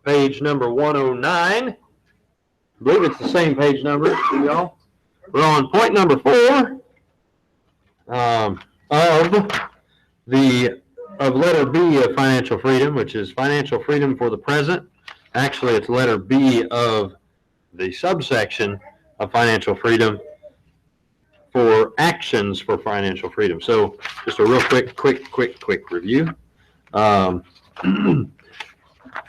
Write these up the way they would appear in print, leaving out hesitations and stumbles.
page number 109. I believe it's the same page number, y'all. We're on point number 4 of letter B of financial freedom, which is financial freedom for the present. Actually, it's letter B of the subsection of financial freedom for actions for financial freedom. So just a real quick review.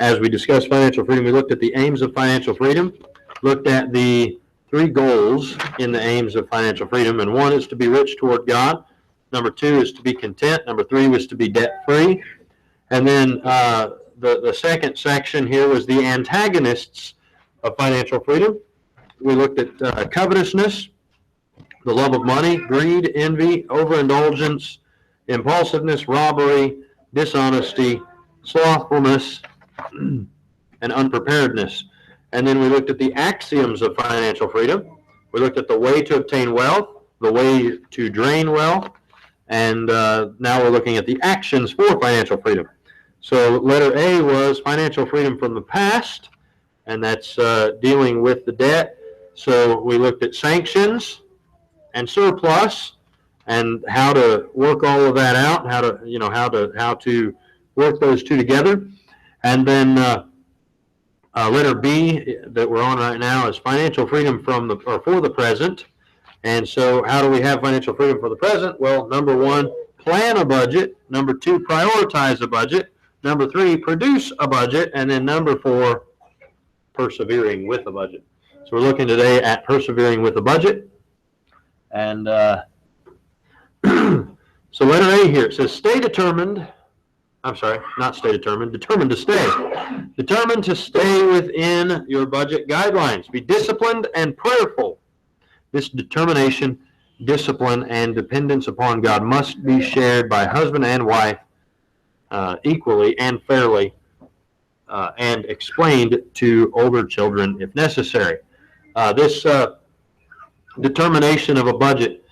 As we discussed financial freedom, we looked at the aims of financial freedom, looked at the 3 goals in the aims of financial freedom, and 1 is to be rich toward God. Number 2 is to be content. Number 3 was to be debt-free. And then the second section here was the antagonists of financial freedom. We looked at covetousness, the love of money, greed, envy, overindulgence, impulsiveness, robbery, dishonesty, slothfulness, and unpreparedness. And then we looked at the axioms of financial freedom. We looked at the way to obtain wealth, the way to drain wealth, and now we're looking at the actions for financial freedom. So letter A was financial freedom from the past, and that's dealing with the debt. So we looked at sanctions and surplus and how to work all of that out, how to work those two together. And then letter B that we're on right now is financial freedom for the present. And so how do we have financial freedom for the present? Well, number 1, plan a budget. Number 2, prioritize a budget. Number 3, produce a budget. And then number 4, persevering with a budget. So we're looking today at persevering with a budget. And so letter A here, it says stay determined. I'm sorry, not stay determined, determined to stay. Determined to stay within your budget guidelines. Be disciplined and prayerful. This determination, discipline, and dependence upon God must be shared by husband and wife equally and fairly, and explained to older children if necessary. This determination of a budget,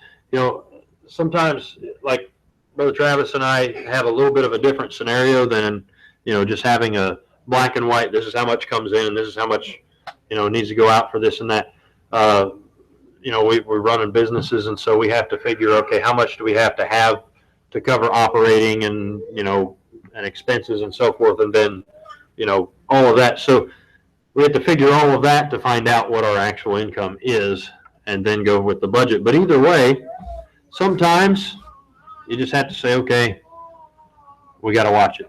sometimes, like Brother Travis and I have a little bit of a different scenario than, just having a black and white, this is how much comes in, and this is how much, needs to go out for this and that. We're running businesses, and so we have to figure, okay, how much do we have to cover operating and, and expenses and so forth, and then, all of that. So we have to figure all of that to find out what our actual income is and then go with the budget. But either way, sometimes you just have to say, okay, we got to watch it.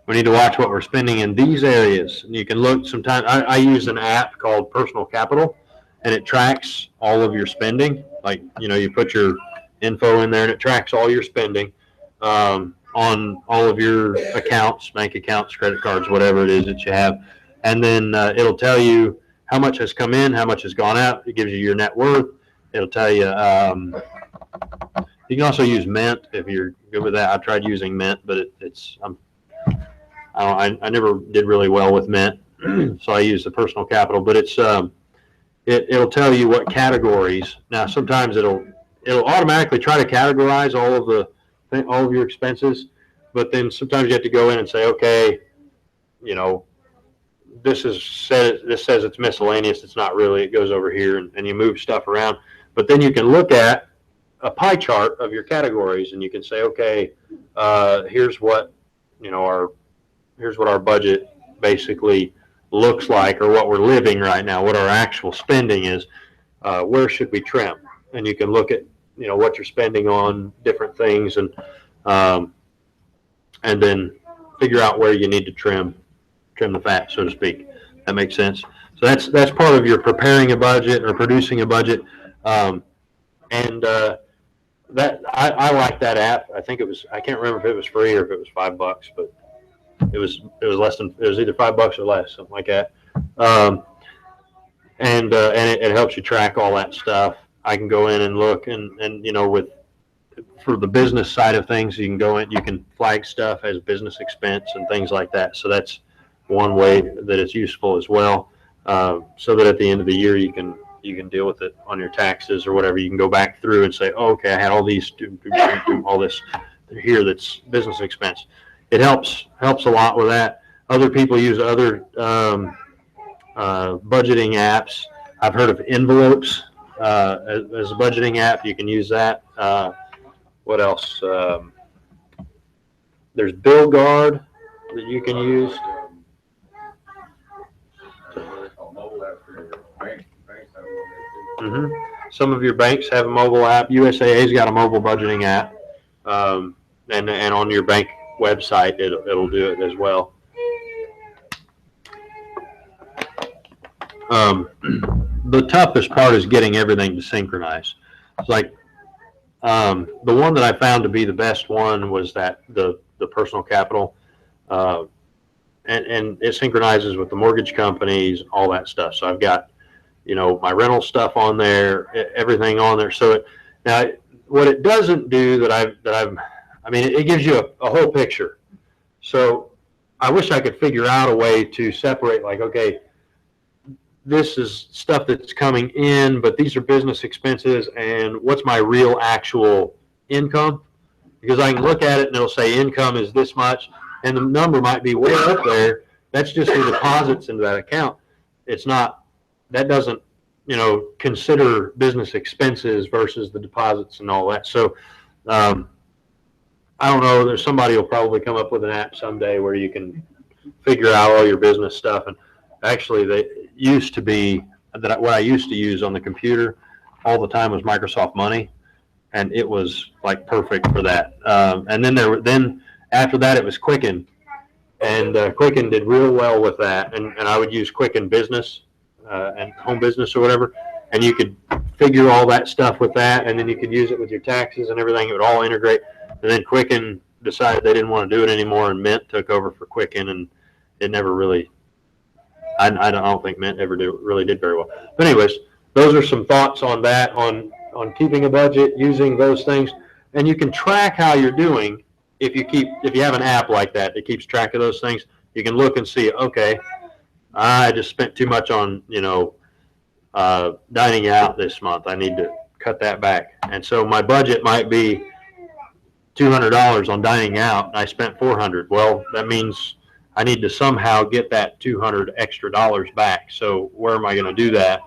We need to watch what we're spending in these areas. And you can look sometimes. I use an app called Personal Capital, and it tracks all of your spending. Like, you put your info in there and it tracks all your spending on all of your accounts, bank accounts, credit cards, whatever it is that you have. And then it'll tell you how much has come in, how much has gone out. It gives you your net worth. It'll tell you, you can also use Mint if you're good with that. I tried using Mint, but I never did really well with Mint, so I use the Personal Capital. But it'll tell you what categories. Now, sometimes it'll automatically try to categorize all of your expenses, but then sometimes you have to go in and say, okay, this says it's miscellaneous. It's not really. It goes over here, and you move stuff around. But then you can look at a pie chart of your categories, and you can say, okay, here's what our budget basically looks like, or what we're living right now, what our actual spending is. Where should we trim? And you can look at what you're spending on different things, and then figure out where you need to trim the fat, so to speak. That makes sense. So that's part of your preparing a budget or producing a budget. That I like that app. I think I can't remember if it was free or if it was $5, but it was less than, it was either $5 or less, something like that. And it helps you track all that stuff. I can go in and look and for the business side of things, you can go in, you can flag stuff as business expense and things like that. So that's one way that it's useful as well. So that at the end of the year, you can deal with it on your taxes or whatever. You can go back through and say, oh, okay, I had all these, all this here that's business expense. It helps a lot with that. Other people use other budgeting apps. I've heard of envelopes as a budgeting app. You can use that. What else? There's Bill Guard that you can use. Mm-hmm. Some of your banks have a mobile app. USAA's got a mobile budgeting app, and on your bank website it'll do it as well. The toughest part is getting everything to synchronize. It's like the one that I found to be the best one was that the personal capital, and it synchronizes with the mortgage companies, all that stuff. So I've got, my rental stuff on there, everything on there. So now what it doesn't do it gives you a whole picture. So I wish I could figure out a way to separate, like, okay, this is stuff that's coming in, but these are business expenses, and what's my real actual income? Because I can look at it and it'll say income is this much, and the number might be way up there. That's just the deposits into that account. It's not, that doesn't, consider business expenses versus the deposits and all that. So I don't know, there's somebody will probably come up with an app someday where you can figure out all your business stuff. And actually, they used to be that what I used to use on the computer all the time was Microsoft Money, and it was like perfect for that. And then after that, it was Quicken, and Quicken did real well with that. And I would use Quicken Business and Home Business or whatever, and you could figure all that stuff with that, and then you could use it with your taxes and everything. It would all integrate. And then Quicken decided they didn't want to do it anymore, and Mint took over for Quicken, and it never really. I don't think Mint ever really did very well. But anyways, those are some thoughts on that, on keeping a budget, using those things, and you can track how you're doing if you have an app like that that keeps track of those things. You can look and see, okay, I just spent too much on dining out this month. I need to cut that back, and so my budget might be $200 on dining out, and I spent $400. Well, that means I need to somehow get that $200 extra back. So where am I going to do that?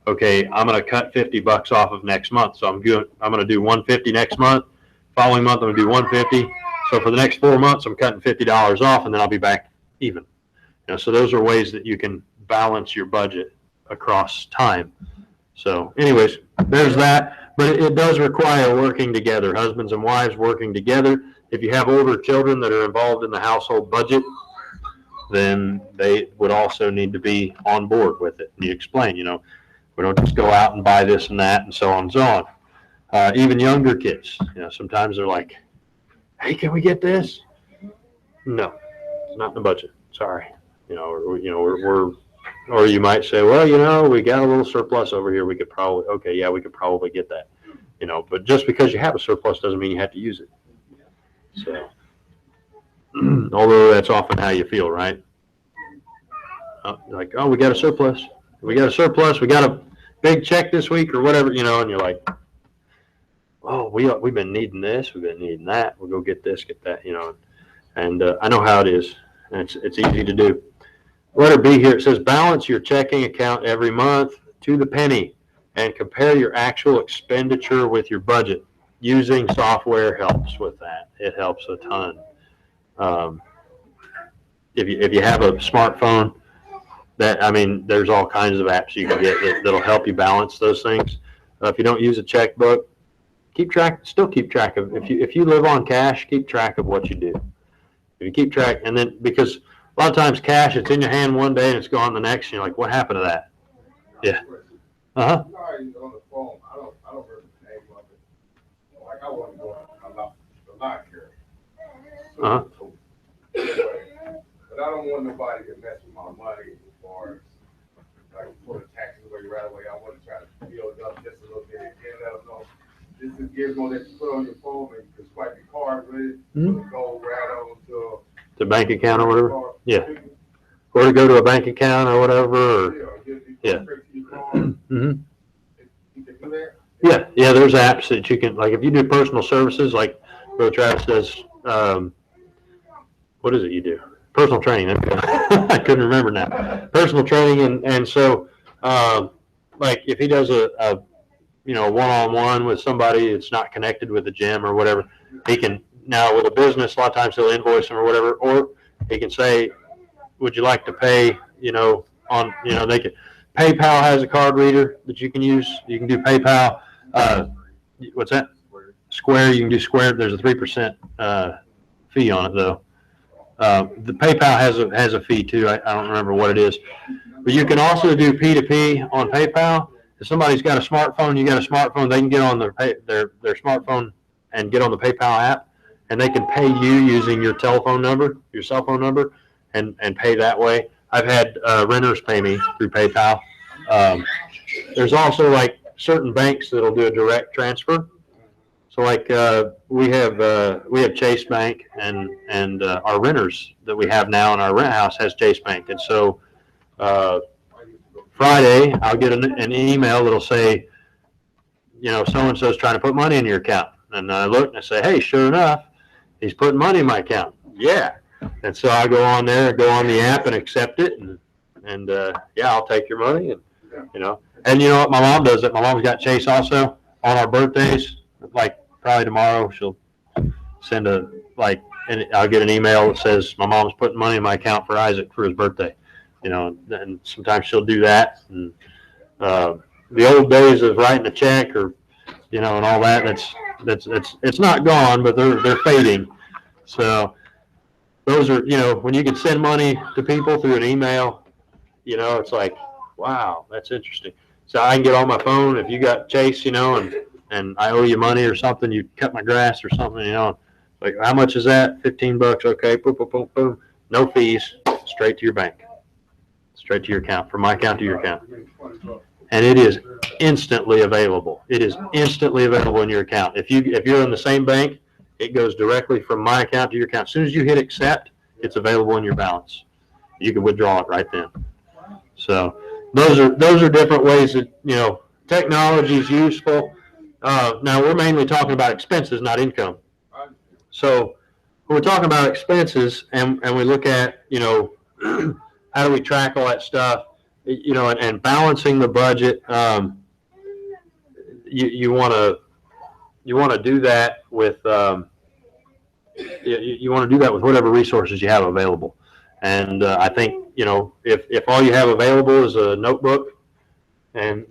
Okay, I'm going to cut $50 off of next month. So I'm going to do $150 next month. Following month, I'm going to do $150. So for the next 4 months, I'm cutting $50 off, and then I'll be back even. So those are ways that you can balance your budget across time. So anyways, there's that. But it does require working together, husbands and wives working together. If you have older children that are involved in the household budget, then they would also need to be on board with it. And you explain, we don't just go out and buy this and that and so on and so on. Even younger kids, sometimes they're like, hey, can we get this? No, it's not in the budget. Sorry. Or you might say, well, we got a little surplus over here. We could probably get that. But just because you have a surplus doesn't mean you have to use it. So. Although that's often how you feel, right? Like, oh, we got a surplus. We got a big check this week or whatever, and you're like, oh, we've been needing this, we've been needing that. We'll go get this, get that, And I know how it is, and it's easy to do. Letter B here, it says balance your checking account every month to the penny and compare your actual expenditure with your budget. Using software helps with that. It helps a ton. If you have a smartphone, there's all kinds of apps you can get that'll help you balance those things. If you don't use a checkbook, keep track of. If you live on cash, keep track of what you do. If you keep track, and then because a lot of times cash, it's in your hand one day and it's gone the next, and you're like, what happened to that? Yeah. Uh huh. On the phone, I don't remember the name of it. Like I want to go a lot here. Uh huh. But I don't want nobody to mess with my money as far as like pull the taxes away right away. I want to try to build it up just a little bit and let them know. This is gizmo that you put on your phone and you can swipe your card with it. Mm-hmm. Go right on to the bank account or whatever. Yeah. Or to go to a bank account or whatever. Or, yeah. Mm-hmm. You can do that? Yeah. Yeah. There's apps that you can, like if you do personal services, like Brother Travis does, what is it you do? personal training. I couldn't remember now. Personal training, and so like if he does a one-on-one with somebody that's not connected with the gym or whatever, he can now with a business. A lot of times he'll invoice them or whatever, or he can say, "Would you like to pay?" On they can. PayPal has a card reader that you can use. You can do PayPal. What's that? Square. You can do Square. There's a 3% fee on it though. The PayPal has a fee too. I don't remember what it is, but you can also do P2P on PayPal. If somebody's got a smartphone, you got a smartphone, they can get on their smartphone and get on the PayPal app, and they can pay you using your telephone number, your cell phone number, and pay that way. I've had renters pay me through PayPal. There's also like certain banks that'll do a direct transfer. So like we have Chase Bank, and our renters that we have now in our rent house has Chase Bank, and so Friday I'll get an email that'll say, so and so's trying to put money in your account, and I look and I say, hey, sure enough, he's putting money in my account. Yeah, and so I go on there, go on the app, and accept it, and yeah, I'll take your money, and and you know what, my mom does it. My mom's got Chase also on our birthdays. Like probably tomorrow, she'll send and I'll get an email that says my mom's putting money in my account for Isaac for his birthday. And sometimes she'll do that. And the old days of writing a check or and all that, it's not gone, but they're fading. So those are when you can send money to people through an email, it's like, wow, that's interesting. So I can get on my phone if you got Chase, and I owe you money or something, you cut my grass or something, like how much is that? $15. Okay, boom, boom, boom, boom. No fees, straight to your bank, straight to your account, from my account to your account. And it is instantly available. It is instantly available in your account. If you're in the same bank, it goes directly from my account to your account. As soon as you hit accept, it's available in your balance. You can withdraw it right then. So those are different ways that technology is useful. Now we're mainly talking about expenses, not income. So when we're talking about expenses and we look at how do we track all that stuff, and balancing the budget, you want to do that with you want to do that with whatever resources you have available. And I think if all you have available is a notebook, and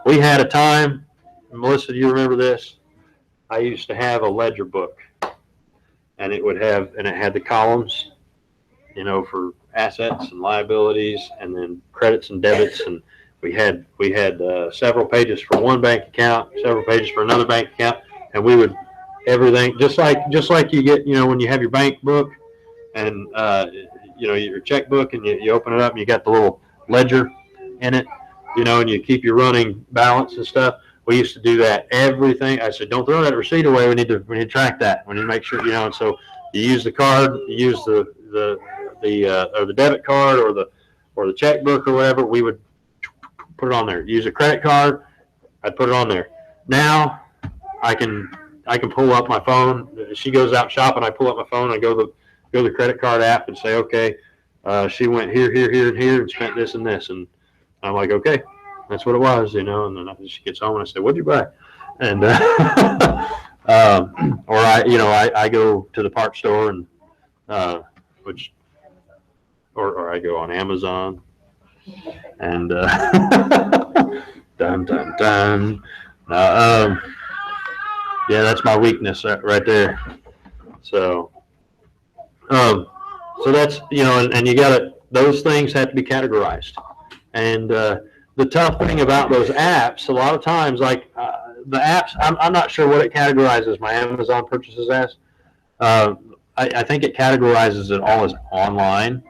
we had a time, Melissa, do you remember this? I used to have a ledger book, and it had the columns, for assets and liabilities, and then credits and debits, and we had several pages for one bank account, several pages for another bank account, and we would everything just like you get when you have your bank book and your checkbook, and you open it up and you got the little ledger in it, and you keep your running balance and stuff. We used to do that. Everything. I said, don't throw that receipt away. We need to track that. We need to make sure, and so you use the card, you use the debit card or the checkbook or whatever. We would put it on there. Use a credit card, I'd put it on there. Now I can pull up my phone. She goes out shopping, I pull up my phone, I go to the credit card app and say, okay, she went here, here, here, and here and spent this and this, and I'm like, okay, that's what it was, and then she gets home and I say, what'd you buy? And or I go to the parts store and or I go on Amazon and dun dun dun. Yeah, that's my weakness right there. So that's and you those things have to be categorized. And the tough thing about those apps, a lot of times, like the apps, I'm not sure what it categorizes my Amazon purchases as. I think it categorizes it all as online,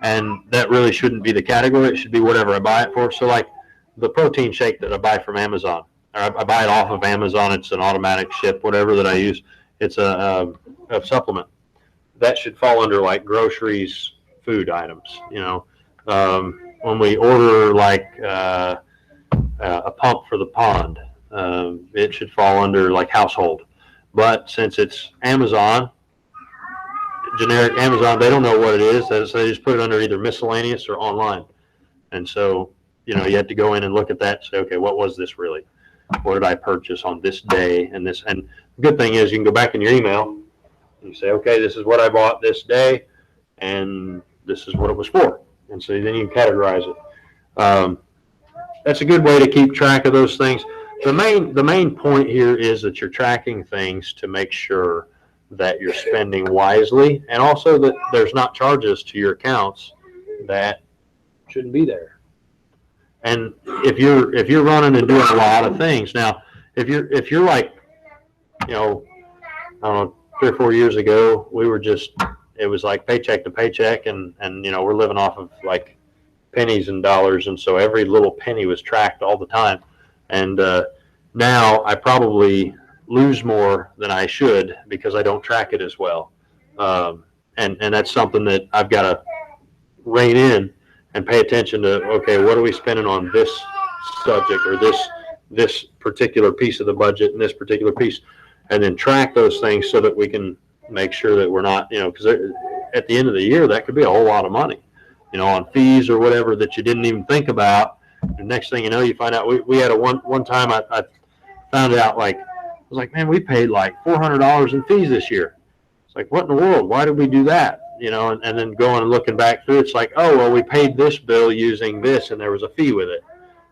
and that really shouldn't be the category. It should be whatever I buy it for. So like the protein shake that I buy from Amazon, or I buy it off of Amazon. It's an automatic ship, whatever that I use. It's a supplement. That should fall under like groceries, food items. When we order like a pump for the pond, it should fall under like household. But since it's Amazon, generic Amazon, they don't know what it is. So they just put it under either miscellaneous or online. And so, you have to go in and look at that and say, okay, what was this really? What did I purchase on this day and this? And the good thing is you can go back in your email and you say, okay, this is what I bought this day and this is what it was for. And so then you can categorize it. That's a good way to keep track of those things. The main point here is that you're tracking things to make sure that you're spending wisely, and also that there's not charges to your accounts that shouldn't be there. And if you're running and doing a lot of things now, if you're like, I don't know, 3 or 4 years ago, it was like paycheck to paycheck, and we're living off of like pennies and dollars, and so every little penny was tracked all the time. And now I probably lose more than I should because I don't track it as well. And that's something that I've got to rein in and pay attention to. Okay, what are we spending on this subject or this particular piece of the budget and this particular piece, and then track those things so that we can make sure that we're not, because at the end of the year that could be a whole lot of money, on fees or whatever that you didn't even think about. The next thing you know, you find out we had one time I found out, like, I was like, man, we paid like $400 in fees this year. It's like, what in the world? Why did we do that? And then going and looking back through, it's like, oh, well, we paid this bill using this and there was a fee with it.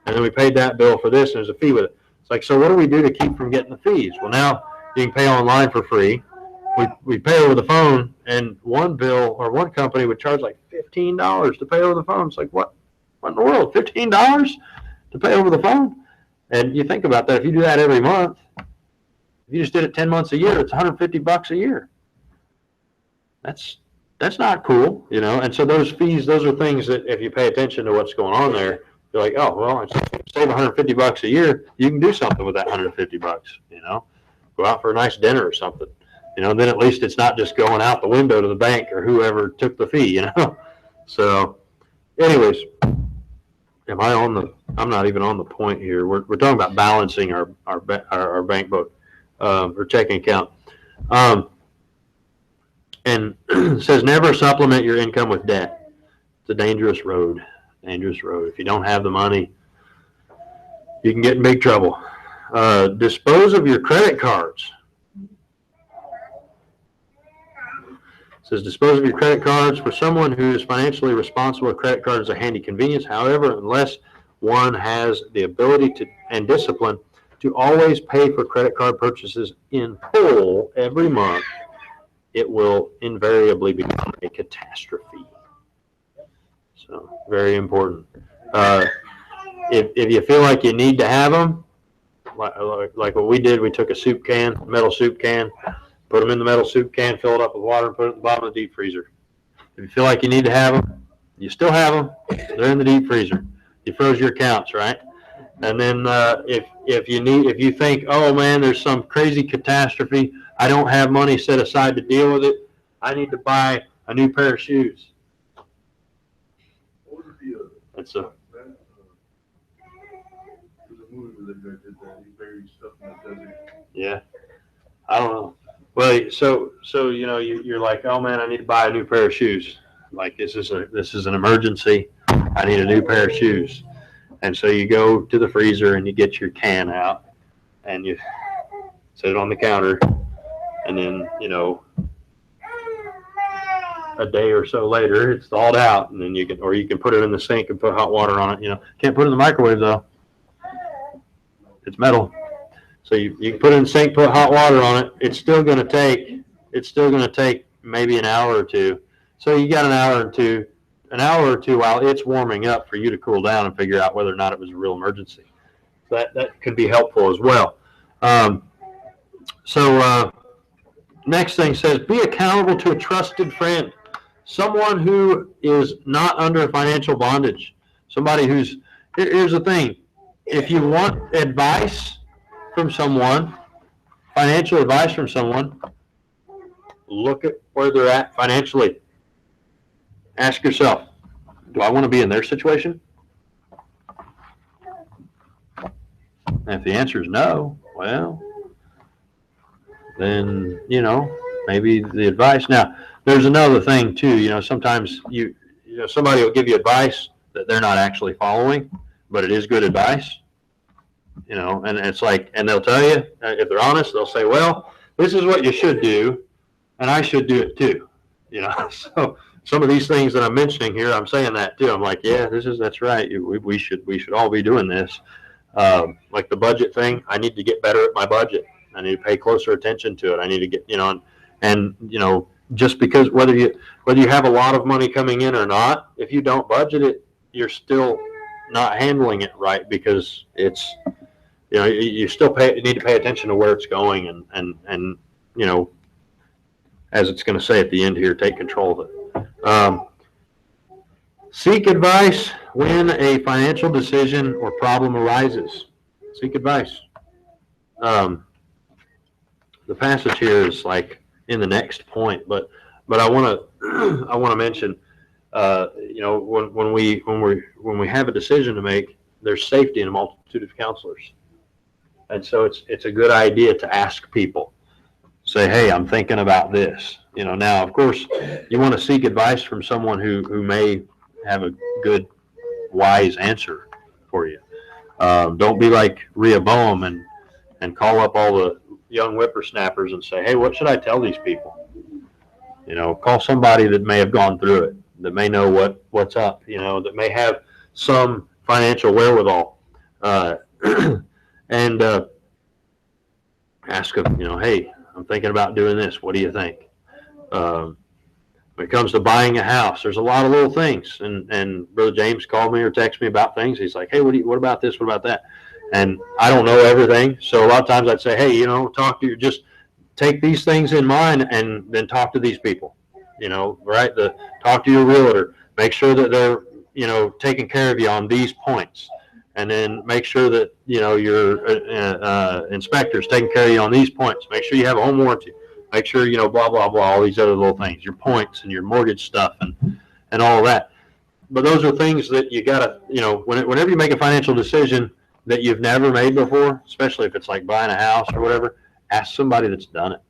And then we paid that bill for this and there's a fee with it. It's like, so what do we do to keep from getting the fees? Well, now you can pay online for free. We pay over the phone, and one bill or one company would charge like $15 to pay over the phone. It's like, what in the world? $15 to pay over the phone? And you think about that, if you do that every month, if you just did it 10 months a year, it's $150 a year. That's not cool, And so those fees, those are things that if you pay attention to what's going on there, you're like, oh, well, save $150 a year, you can do something with that $150, Go out for a nice dinner or something. Then at least it's not just going out the window to the bank or whoever took the fee, So anyways, I'm not even on the point here. We're talking about balancing our bank book, or checking account. And it says never supplement your income with debt. It's a dangerous road. If you don't have the money, you can get in big trouble. Dispose of your credit cards. It says dispose of your credit cards. For someone who is financially responsible, a credit card is a handy convenience. However, unless one has the ability and discipline to always pay for credit card purchases in full every month, it will invariably become a catastrophe. So, very important. If you feel like you need to have them, like what we did, we took a metal soup can, put them in the metal soup can, fill it up with water, and put it in the bottom of the deep freezer. If you feel like you need to have them, you still have them. They're in the deep freezer. You froze your accounts, right? And then if you think, oh man, there's some crazy catastrophe, I don't have money set aside to deal with it, I need to buy a new pair of shoes. That's a yeah. I don't know. Well, so you're like, oh man, I need to buy a new pair of shoes. Like this is an emergency. I need a new pair of shoes. And so you go to the freezer and you get your can out and you set it on the counter, and then a day or so later it's thawed out, and then you can put it in the sink and put hot water on it. Can't put it in the microwave though. It's metal. So you can put it in the sink, put hot water on it. It's still going to take maybe an hour or two. So you got an hour or two while it's warming up for you to cool down and figure out whether or not it was a real emergency. So that could be helpful as well. Next thing says, be accountable to a trusted friend, someone who is not under financial bondage, somebody who's, here's the thing, if you want advice from someone, financial advice from someone, look at where they're at financially. Ask yourself, do I want to be in their situation? And if the answer is no, well, then, maybe the advice. Now, there's another thing too. Sometimes somebody will give you advice that they're not actually following, but it is good advice. And it's like, and they'll tell you, if they're honest, they'll say, well, this is what you should do, and I should do it too. So some of these things that I'm mentioning here, I'm saying that too. I'm like, yeah, that's right. We should all be doing this. Like the budget thing, I need to get better at my budget. I need to pay closer attention to it. I need to get, and just because whether you have a lot of money coming in or not, if you don't budget it, you're still not handling it right, because it's, you still need to pay attention to where it's going, and as it's going to say at the end here, take control of it. Seek advice when a financial decision or problem arises. Seek advice. The passage here is like in the next point, but I want to mention, when we have a decision to make, there's safety in a multitude of counselors, and so it's a good idea to ask people. Say, hey, I'm thinking about this. Now, of course, you want to seek advice from someone who may have a good, wise answer for you. Don't be like Rehoboam and call up all the young whippersnappers and say, hey, what should I tell these people? Call somebody that may have gone through it, that may know what's up, that may have some financial wherewithal, and ask them, hey, I'm thinking about doing this. What do you think? When it comes to buying a house, there's a lot of little things. And Brother James called me or texted me about things. He's like, hey, what about this? What about that? And I don't know everything. So a lot of times I'd say, hey, just take these things in mind and then talk to these people, right? Talk to your realtor. Make sure that they're, taking care of you on these points. And then make sure that, your inspector's taking care of you on these points. Make sure you have a home warranty. Make sure, blah, blah, blah, all these other little things, your points and your mortgage stuff and all of that. But those are things that you got to, whenever you make a financial decision that you've never made before, especially if it's like buying a house or whatever, ask somebody that's done it.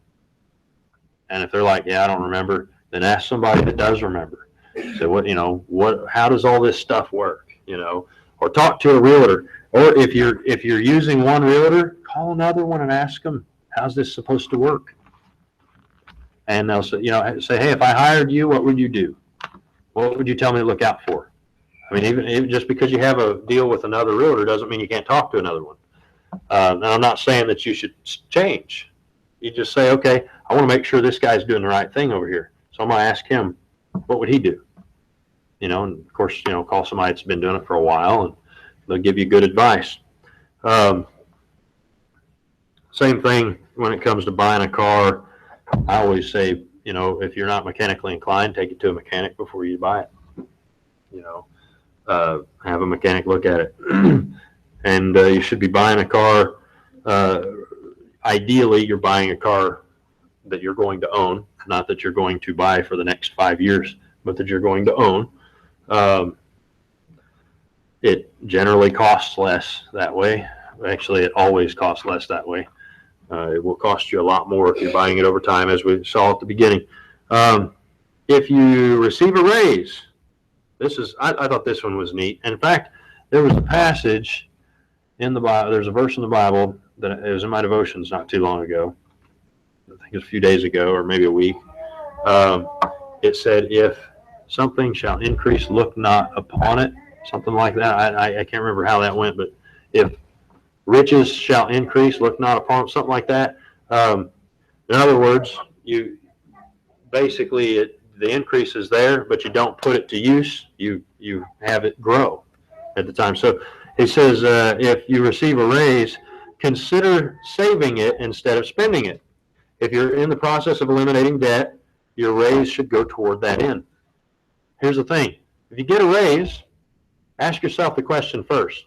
And if they're like, yeah, I don't remember, then ask somebody that does remember. So how does all this stuff work? Or talk to a realtor. Or if you're using one realtor, call another one and ask them, how's this supposed to work? And they'll say, hey, if I hired you, what would you do? What would you tell me to look out for? I mean, even just because you have a deal with another realtor doesn't mean you can't talk to another one. And I'm not saying that you should change. You just say, okay, I want to make sure this guy's doing the right thing over here. So I'm going to ask him, what would he do? And of course, call somebody that's been doing it for a while, and they'll give you good advice. Same thing when it comes to buying a car. I always say, if you're not mechanically inclined, take it to a mechanic before you buy it. Have a mechanic look at it. And you should be buying a car. Ideally, you're buying a car that you're going to own, not that you're going to buy for the next 5 years, but that you're going to own. It generally costs less that way. Actually, it always costs less that way. It will cost you a lot more if you're buying it over time, as we saw at the beginning. If you receive a raise, I thought this one was neat. In fact, there was a passage in the Bible. There's a verse in the Bible that it was in my devotions not too long ago. I think it was a few days ago, or maybe a week. It said, if something shall increase, look not upon it. Something like that. I can't remember how that went, but if riches shall increase, look not upon it, something like that. In other words, you basically, the increase is there, but you don't put it to use. You have it grow at the time. So he says, if you receive a raise, consider saving it instead of spending it. If you're in the process of eliminating debt, your raise should go toward that end. Here's the thing. If you get a raise, ask yourself the question first.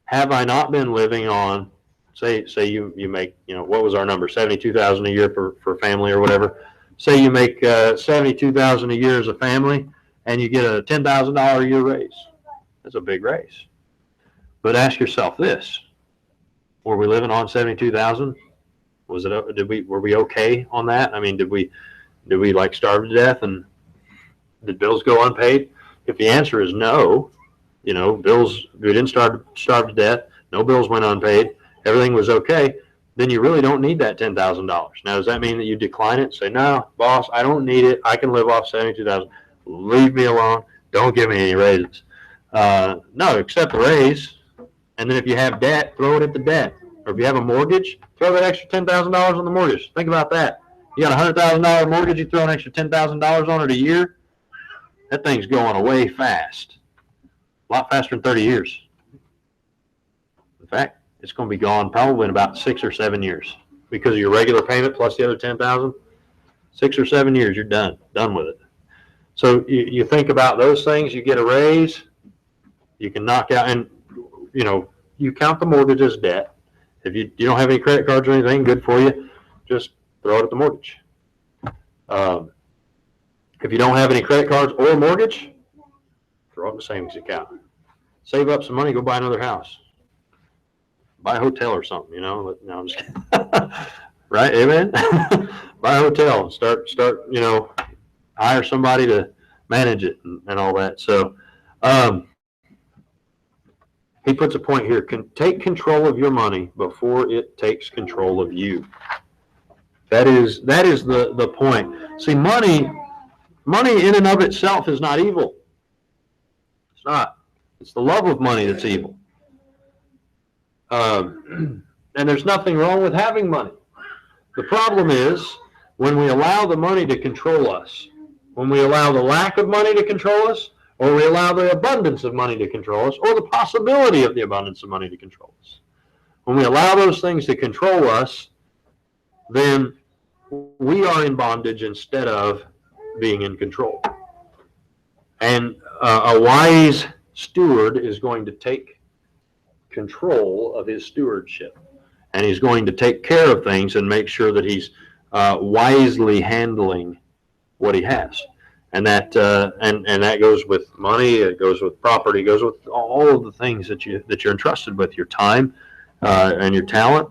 Have I not been living on, say you make, what was our number, $72,000 a year for family or whatever. Say you make $72,000 a year as a family, and you get a $10,000 a year raise. That's a big raise. But ask yourself this: were we living on $72,000? Were we okay on that? I mean, did Do we like starve to death and did bills go unpaid? If the answer is no, you know, bills, we didn't starve to death, no bills went unpaid, everything was okay, then you really don't need that $10,000. Now, does that mean that you decline it and say, no, boss, I don't need it. I can live off $72,000. Leave me alone. Don't give me any raises. No, accept the raise. And then if you have debt, throw it at the debt. Or if you have a mortgage, throw that extra $10,000 on the mortgage. Think about that. You got a $100,000 mortgage, you throw an extra $10,000 on it a year, that thing's going away fast. A lot faster than 30 years. In fact, it's going to be gone probably in about 6 or 7 years because of your regular payment plus the other 10,000. 6 or 7 years, you're done with it. So you think about those things. You get a raise, you can knock out, and you know, you count the mortgage as debt. If you don't have any credit cards or anything, good for you. Just throw it at the mortgage. If you don't have any credit cards or mortgage, throw it in the savings account. Save up some money, go buy another house. Buy a hotel or something, you know. No, I'm just kidding. Right? Amen? Buy a hotel and start, you know, hire somebody to manage it and all that. So he puts a point here. Take control of your money before it takes control of you. That is the point. See, money in and of itself is not evil. It's not. It's the love of money that's evil. And there's nothing wrong with having money. The problem is when we allow the money to control us, when we allow the lack of money to control us, or we allow the abundance of money to control us, or the possibility of the abundance of money to control us. When we allow those things to control us, then we are in bondage instead of being in control. And a wise steward is going to take control of his stewardship. And he's going to take care of things and make sure that he's wisely handling what he has. And that and that goes with money, it goes with property, it goes with all of the things that you're entrusted with, your time and your talent,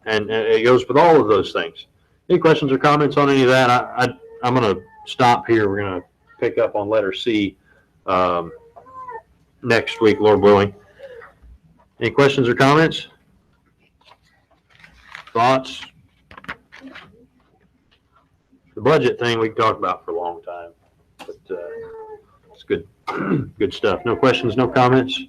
and it goes with all of those things. Any questions or comments on any of that? I'm going to stop here. We're going to pick up on letter C next week, Lord willing. Any questions or comments? Thoughts? The budget thing we can talk about for a long time, but it's good, good stuff. No questions, no comments.